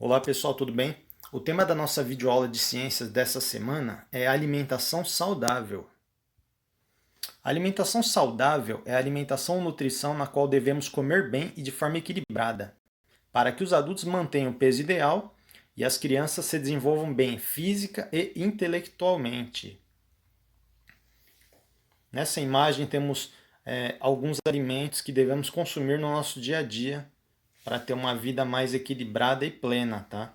Olá pessoal, tudo bem? O tema da nossa videoaula de ciências dessa semana é alimentação saudável. A alimentação saudável é a alimentação ou nutrição na qual devemos comer bem e de forma equilibrada, para que os adultos mantenham o peso ideal e as crianças se desenvolvam bem física e intelectualmente. Nessa imagem temos alguns alimentos que devemos consumir no nosso dia a dia para ter uma vida mais equilibrada e plena, tá?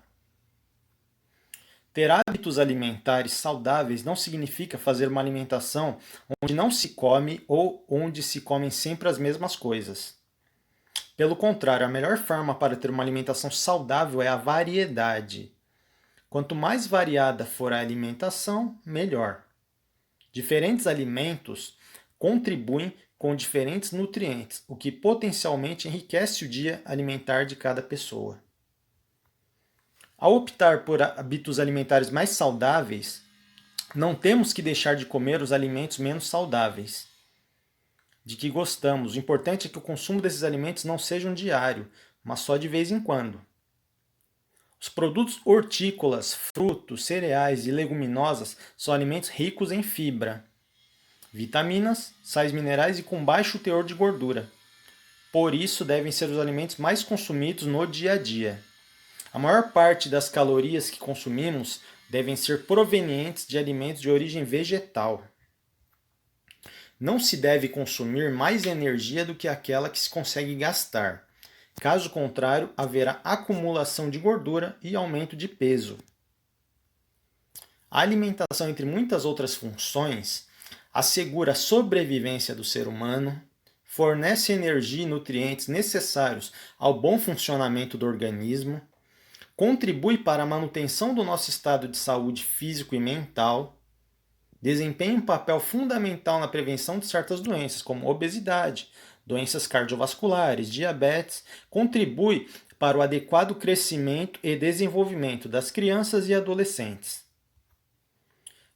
Ter hábitos alimentares saudáveis não significa fazer uma alimentação onde não se come ou onde se comem sempre as mesmas coisas. Pelo contrário, a melhor forma para ter uma alimentação saudável é a variedade. Quanto mais variada for a alimentação, melhor. Diferentes alimentos contribuem com diferentes nutrientes, o que potencialmente enriquece o dia alimentar de cada pessoa. Ao optar por hábitos alimentares mais saudáveis, não temos que deixar de comer os alimentos menos saudáveis, de que gostamos. O importante é que o consumo desses alimentos não seja diário, mas só de vez em quando. Os produtos hortícolas, frutos, cereais e leguminosas são alimentos ricos em fibra, vitaminas, sais minerais e com baixo teor de gordura. Por isso, devem ser os alimentos mais consumidos no dia a dia. A maior parte das calorias que consumimos devem ser provenientes de alimentos de origem vegetal. Não se deve consumir mais energia do que aquela que se consegue gastar. Caso contrário, haverá acumulação de gordura e aumento de peso. A alimentação, entre muitas outras funções, assegura a sobrevivência do ser humano, fornece energia e nutrientes necessários ao bom funcionamento do organismo, contribui para a manutenção do nosso estado de saúde físico e mental, desempenha um papel fundamental na prevenção de certas doenças, como obesidade, doenças cardiovasculares, diabetes, contribui para o adequado crescimento e desenvolvimento das crianças e adolescentes.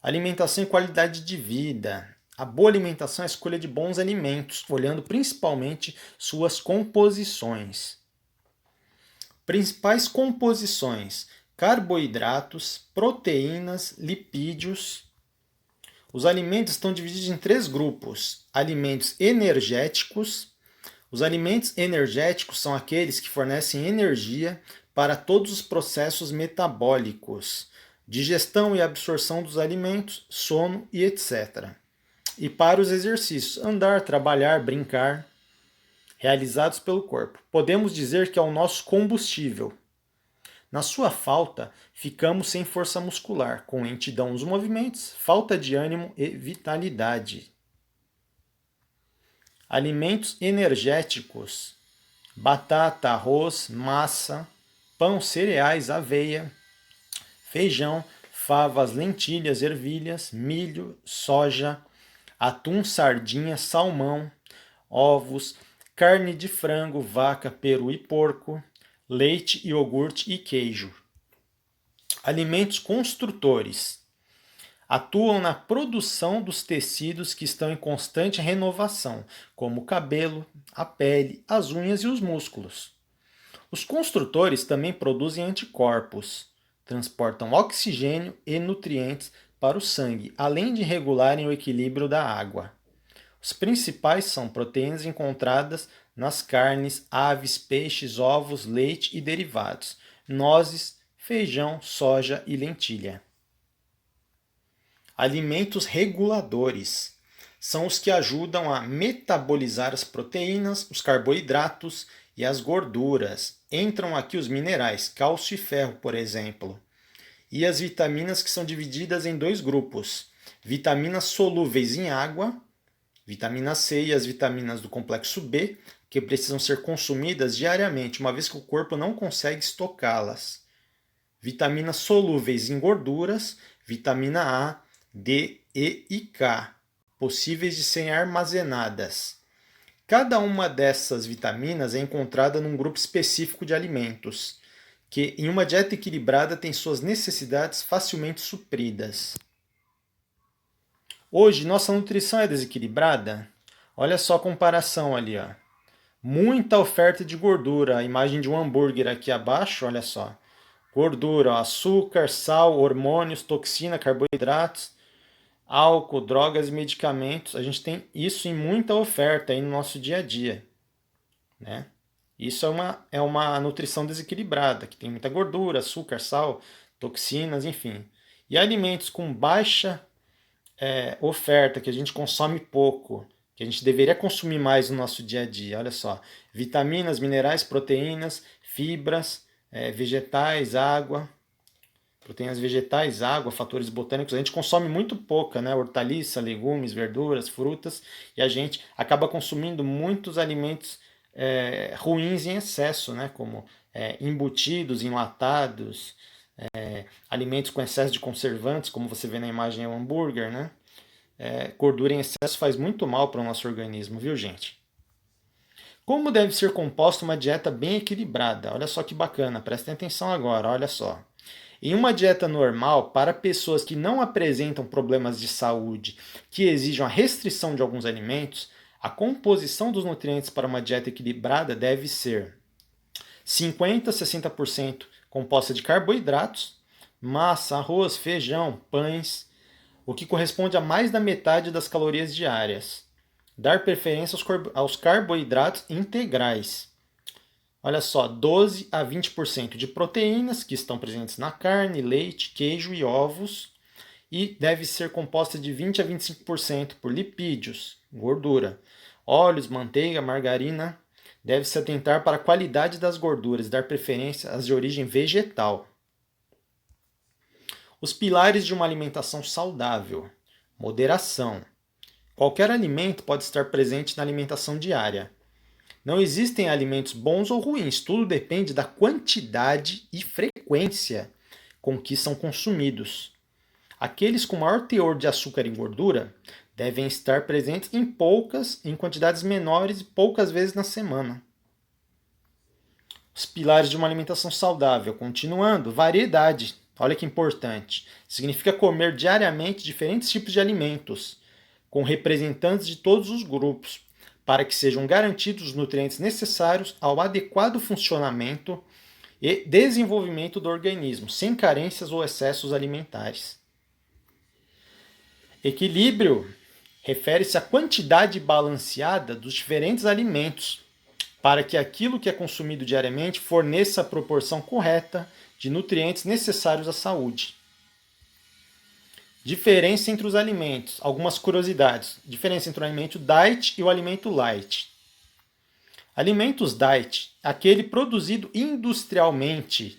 Alimentação e qualidade de vida. A boa alimentação é a escolha de bons alimentos, olhando principalmente suas composições. Principais composições: carboidratos, proteínas, lipídios. Os alimentos estão divididos em 3 grupos: alimentos energéticos. Os alimentos energéticos são aqueles que fornecem energia para todos os processos metabólicos, digestão e absorção dos alimentos, sono e etc. E para os exercícios: andar, trabalhar, brincar, realizados pelo corpo. Podemos dizer que é o nosso combustível. Na sua falta, ficamos sem força muscular, com lentidão nos movimentos, falta de ânimo e vitalidade. Alimentos energéticos: batata, arroz, massa, pão, cereais, aveia, feijão, favas, lentilhas, ervilhas, milho, soja, atum, sardinha, salmão, ovos, carne de frango, vaca, peru e porco, leite, iogurte e queijo. Alimentos construtores: atuam na produção dos tecidos que estão em constante renovação, como o cabelo, a pele, as unhas e os músculos. Os construtores também produzem anticorpos, transportam oxigênio e nutrientes para o sangue, além de regularem o equilíbrio da água. Os principais são proteínas encontradas nas carnes, aves, peixes, ovos, leite e derivados, nozes, feijão, soja e lentilha. Alimentos reguladores: são os que ajudam a metabolizar as proteínas, os carboidratos e as gorduras. Entram aqui os minerais, cálcio e ferro, por exemplo. E as vitaminas, que são divididas em 2 grupos: vitaminas solúveis em água, vitamina C, e as vitaminas do complexo B, que precisam ser consumidas diariamente, uma vez que o corpo não consegue estocá-las. Vitaminas solúveis em gorduras, vitamina A, D, E e K, possíveis de serem armazenadas. Cada uma dessas vitaminas é encontrada num grupo específico de alimentos, que em uma dieta equilibrada tem suas necessidades facilmente supridas. Hoje, nossa nutrição é desequilibrada? Olha só a comparação ali, ó. Muita oferta de gordura, a imagem de um hambúrguer aqui abaixo, olha só. Gordura, ó, açúcar, sal, hormônios, toxina, carboidratos, álcool, drogas e medicamentos. A gente tem isso em muita oferta aí no nosso dia a dia, né? Isso é uma nutrição desequilibrada, que tem muita gordura, açúcar, sal, toxinas, enfim. E alimentos com baixa oferta, que a gente consome pouco, que a gente deveria consumir mais no nosso dia a dia. Olha só, vitaminas, minerais, proteínas, fibras, vegetais, água, proteínas vegetais, água, fatores botânicos. A gente consome muito pouca, né? Hortaliça, legumes, verduras, frutas, e a gente acaba consumindo muitos alimentos ruins em excesso, né? Como embutidos, enlatados, alimentos com excesso de conservantes, como você vê na imagem é o hambúrguer, né? Gordura em excesso faz muito mal para o nosso organismo, viu, gente? Como deve ser composta uma dieta bem equilibrada? Olha só que bacana, prestem atenção agora, olha só. Em uma dieta normal, para pessoas que não apresentam problemas de saúde que exijam a restrição de alguns alimentos, a composição dos nutrientes para uma dieta equilibrada deve ser 50 a 60% composta de carboidratos, massa, arroz, feijão, pães, o que corresponde a mais da metade das calorias diárias. Dar preferência aos carboidratos integrais. Olha só, 12 a 20% de proteínas que estão presentes na carne, leite, queijo e ovos. E deve ser composta de 20 a 25% por lipídios, gordura. Óleos, manteiga, margarina. Deve-se atentar para a qualidade das gorduras, dar preferência às de origem vegetal. Os pilares de uma alimentação saudável. Moderação. Qualquer alimento pode estar presente na alimentação diária. Não existem alimentos bons ou ruins, tudo depende da quantidade e frequência com que são consumidos. Aqueles com maior teor de açúcar e gordura devem estar presentes em quantidades menores e poucas vezes na semana. Os pilares de uma alimentação saudável, continuando, variedade. Olha que importante. Significa comer diariamente diferentes tipos de alimentos, com representantes de todos os grupos, para que sejam garantidos os nutrientes necessários ao adequado funcionamento e desenvolvimento do organismo, sem carências ou excessos alimentares. Equilíbrio refere-se à quantidade balanceada dos diferentes alimentos, para que aquilo que é consumido diariamente forneça a proporção correta de nutrientes necessários à saúde. Diferença entre os alimentos. Algumas curiosidades. Diferença entre o alimento diet e o alimento light. Alimentos diet, aquele produzido industrialmente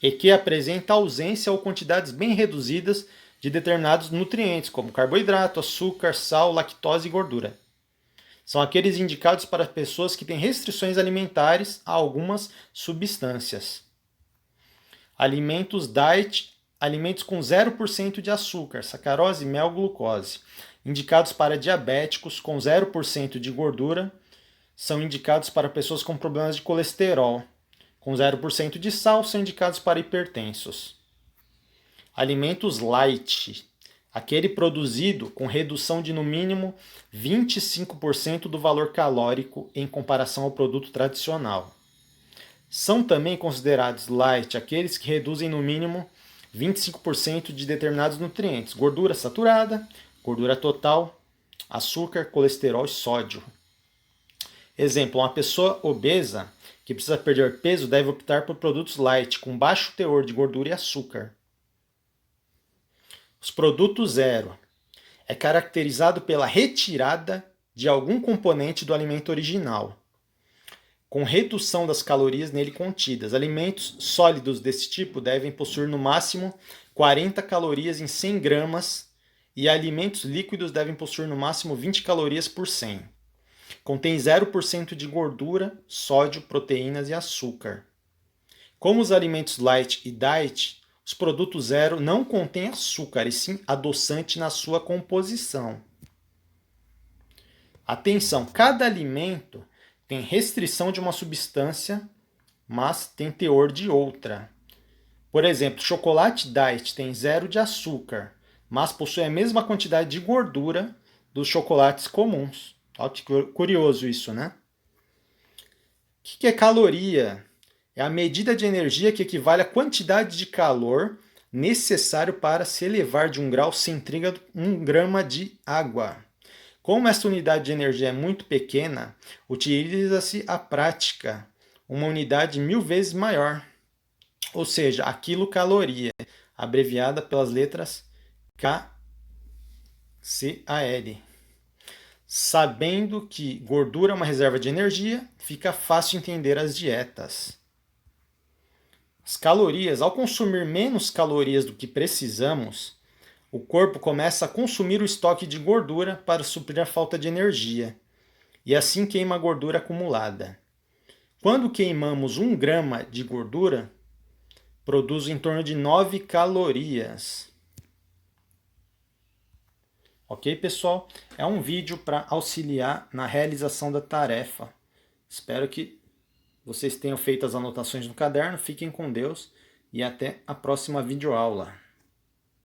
e que apresenta ausência ou quantidades bem reduzidas de determinados nutrientes, como carboidrato, açúcar, sal, lactose e gordura. São aqueles indicados para pessoas que têm restrições alimentares a algumas substâncias. Alimentos diet, alimentos com 0% de açúcar, sacarose, mel, glucose. Indicados para diabéticos com 0% de gordura, são indicados para pessoas com problemas de colesterol. Com 0% de sal, são indicados para hipertensos. Alimentos light, aquele produzido com redução de no mínimo 25% do valor calórico em comparação ao produto tradicional. São também considerados light aqueles que reduzem no mínimo 25% de determinados nutrientes, gordura saturada, gordura total, açúcar, colesterol e sódio. Exemplo, uma pessoa obesa que precisa perder peso deve optar por produtos light, com baixo teor de gordura e açúcar. Os produtos zero é caracterizado pela retirada de algum componente do alimento original, com redução das calorias nele contidas. Alimentos sólidos desse tipo devem possuir no máximo 40 calorias em 100 gramas e alimentos líquidos devem possuir no máximo 20 calorias por 100. Contém 0% de gordura, sódio, proteínas e açúcar. Como os alimentos light e diet, os produtos zero não contêm açúcar, e sim adoçante na sua composição. Atenção, cada alimento tem restrição de uma substância, mas tem teor de outra. Por exemplo, chocolate diet tem 0 de açúcar, mas possui a mesma quantidade de gordura dos chocolates comuns. Olha que curioso isso, né? O que é caloria? é a medida de energia que equivale à quantidade de calor necessário para se elevar de 1 grau centígrado 1 grama de água. Como esta unidade de energia é muito pequena, utiliza-se a prática, uma unidade 1000 vezes maior, ou seja, a quilocaloria, abreviada pelas letras KCAL. Sabendo que gordura é uma reserva de energia, fica fácil entender as dietas. As calorias, ao consumir menos calorias do que precisamos, o corpo começa a consumir o estoque de gordura para suprir a falta de energia, e assim queima a gordura acumulada. Quando queimamos 1 grama de gordura, produz em torno de 9 calorias. Ok, pessoal? É um vídeo para auxiliar na realização da tarefa. Espero que vocês tenham feito as anotações no caderno. Fiquem com Deus e até a próxima videoaula.